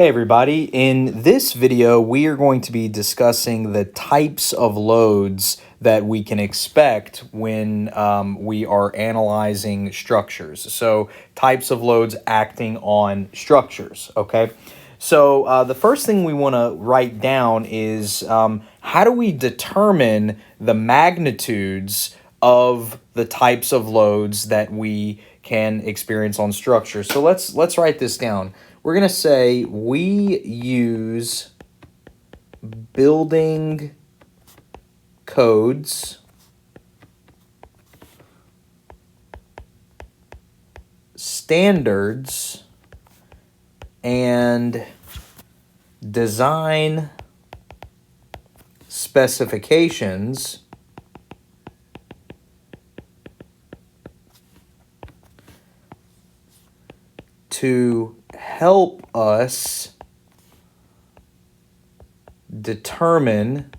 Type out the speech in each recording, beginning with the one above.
Hey everybody, in this video we are going to be discussing the types of loads that we can expect when we are analyzing structures. So types of loads acting on structures, okay? So the first thing we want to write down is how do we determine the magnitudes of the types of loads that we can experience on structures. So let's write this down. We're going to say we use building codes, standards, and design specifications to help us determine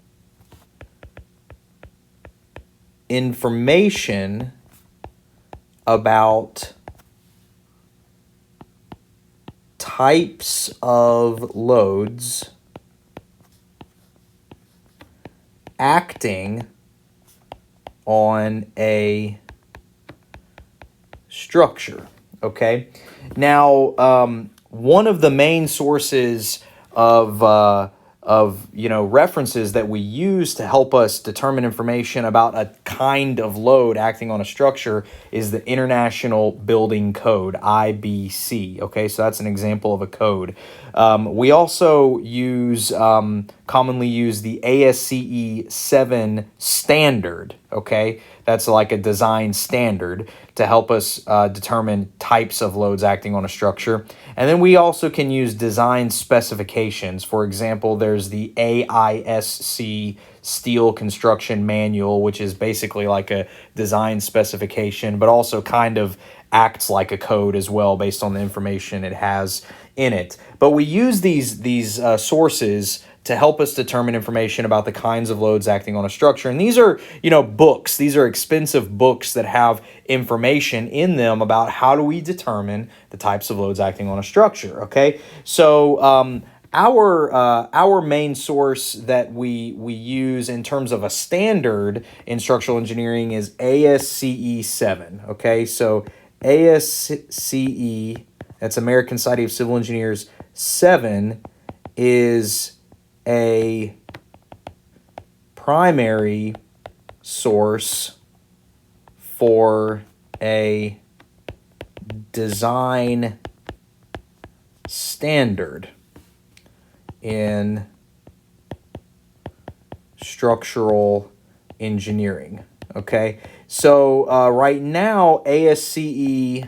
information about types of loads acting on a structure. Okay, now one of the main sources of references that we use to help us determine information about a kind of load acting on a structure is the International Building Code, IBC. Okay, so that's an example of a code. We also commonly use the ASCE 7 standard. Okay, that's like a design standard to help us determine types of loads acting on a structure. And then we also can use design specifications. For example, there's the ASCE Steel Construction Manual, which is basically like a design specification, but also kind of acts like a code as well based on the information it has in it. But we use these sources to help us determine information about the kinds of loads acting on a structure. And these are, books. These are expensive books that have information in them about how do we determine the types of loads acting on a structure, okay? So our main source that we use in terms of a standard in structural engineering is ASCE 7, okay? So ASCE, that's American Society of Civil Engineers, 7 is a primary source for a design standard in structural engineering. Okay, so right now ASCE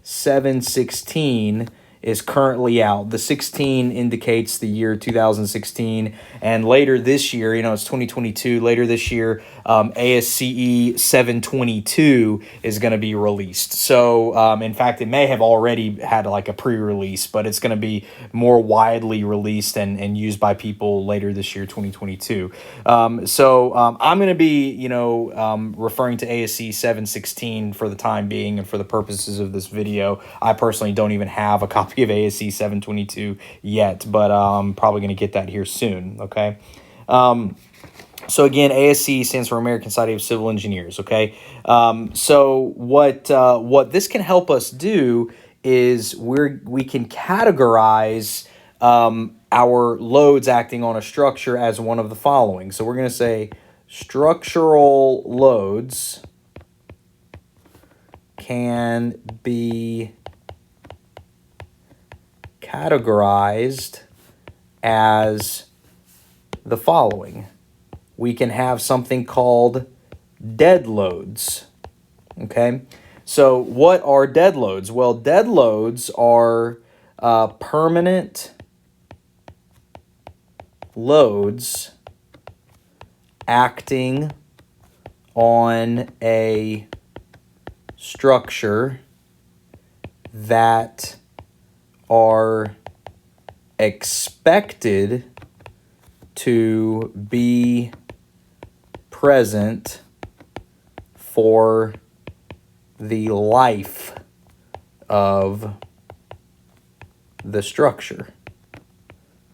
716 is currently out. The 16 indicates the year 2016, and later this year, it's 2022, later this year, ASCE 722 is going to be released. So, in fact, it may have already had like a pre-release, but it's going to be more widely released and used by people later this year, 2022. So I'm going to be, referring to ASCE 716 for the time being and for the purposes of this video. I personally don't even have a copy of ASCE 722 yet, but I'm probably going to get that here soon, okay? So again, ASCE stands for American Society of Civil Engineers, okay? So what this can help us do is we can categorize our loads acting on a structure as one of the following. So we're going to say structural loads can be categorized as the following. We can have something called dead loads. Okay, so what are dead loads? Well, dead loads are permanent loads acting on a structure that are expected to be present for the life of the structure.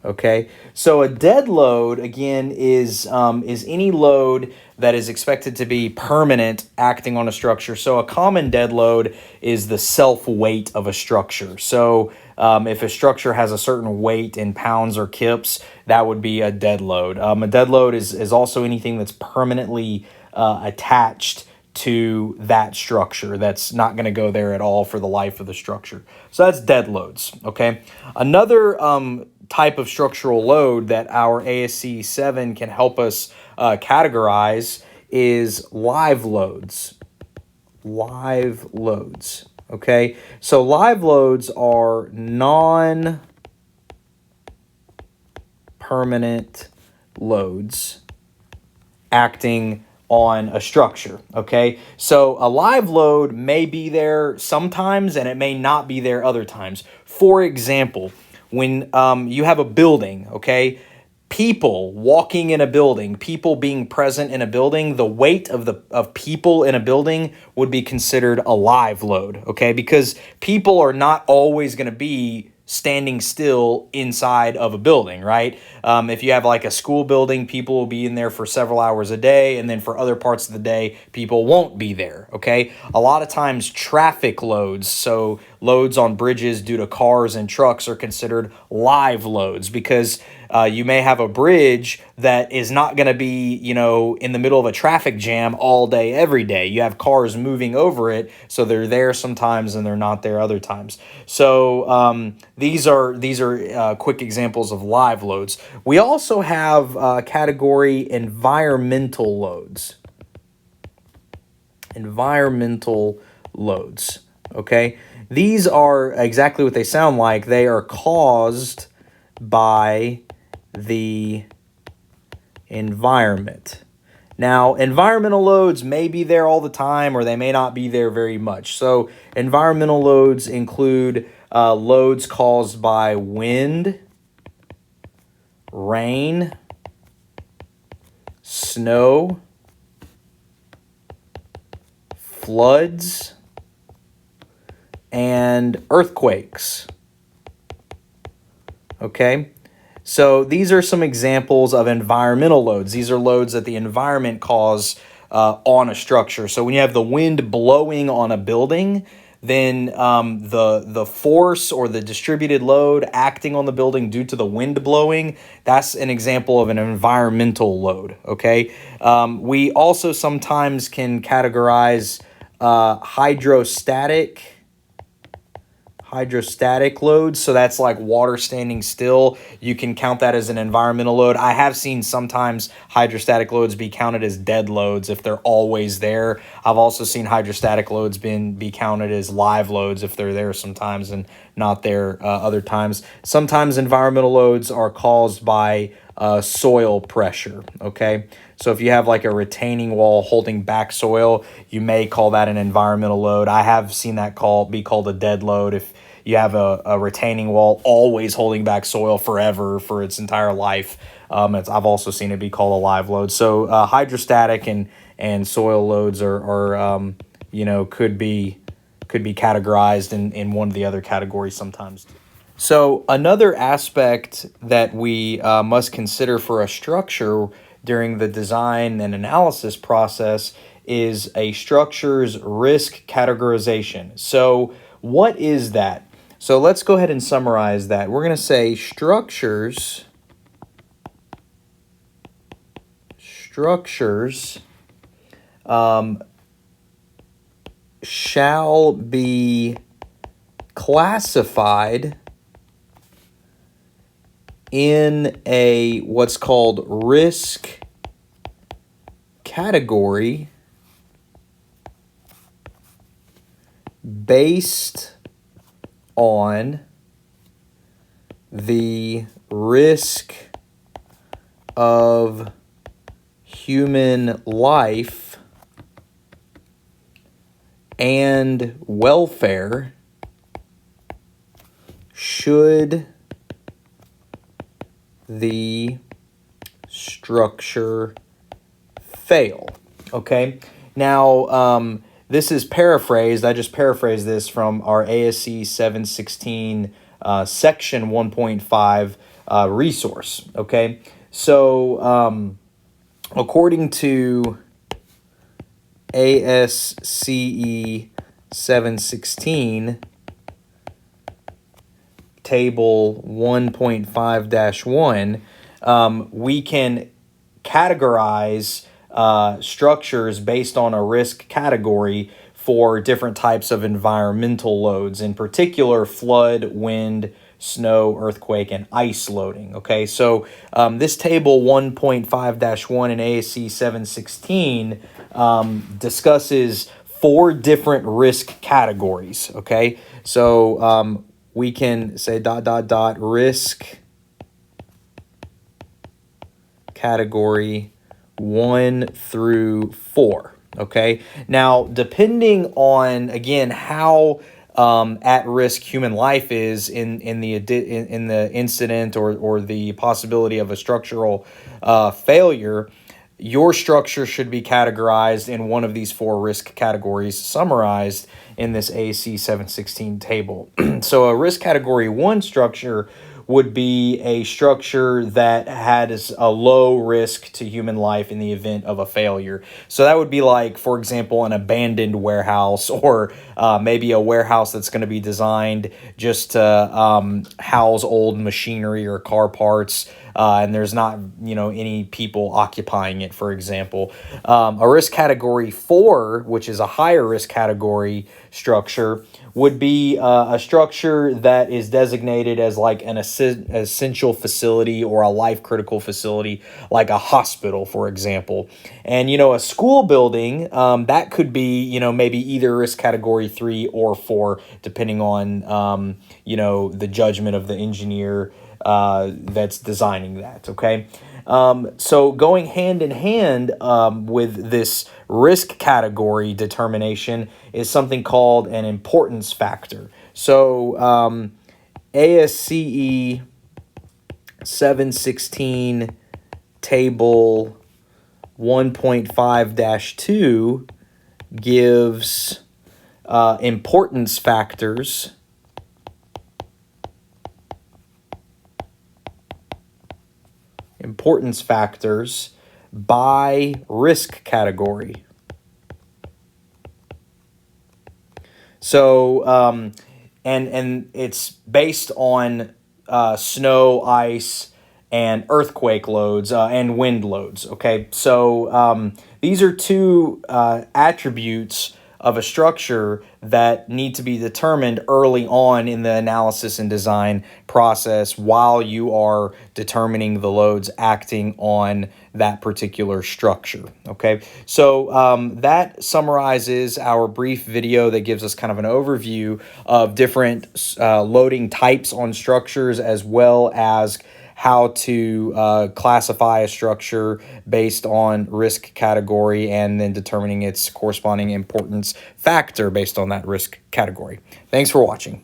Okay, so a dead load, again, is any load that is expected to be permanent acting on a structure. So a common dead load is the self-weight of a structure. So if a structure has a certain weight in pounds or kips, that would be a dead load. A dead load is also anything that's permanently attached to that structure, that's not going to go there at all for the life of the structure. So that's dead loads. Okay, another type of structural load that our ASCE 7 can help us categorize is live loads. Live loads. Okay, so live loads are non-permanent loads acting on a structure. Okay, so a live load may be there sometimes and it may not be there other times. For example, when you have a building, okay, people walking in a building, people being present in a building, the weight of people in a building would be considered a live load, okay, because people are not always going to be standing still inside of a building, right? If you have like a school building, people will be in there for several hours a day, and then for other parts of the day, people won't be there, okay? A lot of times traffic loads, so loads on bridges due to cars and trucks, are considered live loads because you may have a bridge that is not going to be, in the middle of a traffic jam all day, every day. You have cars moving over it, so they're there sometimes and they're not there other times. So these are quick examples of live loads. We also have category environmental loads. Environmental loads. Okay, these are exactly what they sound like. They are caused by the environment. Now, environmental loads may be there all the time or they may not be there very much. So environmental loads include loads caused by wind, rain, snow, floods, and earthquakes. Okay? So these are some examples of environmental loads. These are loads that the environment cause on a structure. So when you have the wind blowing on a building, then the force or the distributed load acting on the building due to the wind blowing, that's an example of an environmental load, okay? We also sometimes can categorize hydrostatic loads. So that's like water standing still. You can count that as an environmental load. I have seen sometimes hydrostatic loads be counted as dead loads if they're always there. I've also seen hydrostatic loads be counted as live loads if they're there sometimes and not there other times. Sometimes environmental loads are caused by soil pressure, okay? So if you have like a retaining wall holding back soil, you may call that an environmental load. I have seen that be called a dead load if you have a retaining wall always holding back soil forever for its entire life. I've also seen it be called a live load. So hydrostatic and soil loads are could be categorized in one of the other categories sometimes. So another aspect that we must consider for a structure during the design and analysis process is a structure's risk categorization. So what is that? So let's go ahead and summarize that. We're going to say structures shall be classified in a what's called risk category based on the risk of human life and welfare should the structure fail. Okay, now this is paraphrased. I just paraphrased this from our ASCE 716 section 1.5 resource. Okay, so according to ASCE 716, table 1.5-1, we can categorize structures based on a risk category for different types of environmental loads, in particular flood, wind, snow, earthquake, and ice loading. Okay, so this table 1.5-1 in ASCE 716 discusses 4 different risk categories. Okay, so we can say ... risk category 1 through 4. Okay, now depending on, again, how at risk human life is in the incident or the possibility of a structural failure, your structure should be categorized in one of these 4 risk categories summarized in this ASCE 716 table. So a risk category 1 structure would be a structure that has a low risk to human life in the event of a failure. So that would be like, for example, an abandoned warehouse, or maybe a warehouse that's going to be designed just to house old machinery or car parts, and there's not, any people occupying it, for example. A risk category 4, which is a higher risk category structure, would be a structure that is designated as like an essential facility or a life-critical facility, like a hospital, for example. And, a school building, that could be, maybe either risk category 3 or 4, depending on, the judgment of the engineer that's designing that, okay? So going hand in hand with this risk category determination is something called an importance factor. So ASCE 716 table 1.5-2 gives importance factors by risk category. So, and it's based on snow, ice, and earthquake loads and wind loads. Okay, so these are 2 attributes of a structure that need to be determined early on in the analysis and design process while you are determining the loads acting on that particular structure. Okay, so that summarizes our brief video that gives us kind of an overview of different loading types on structures, as well as how to classify a structure based on risk category and then determining its corresponding importance factor based on that risk category. Thanks for watching.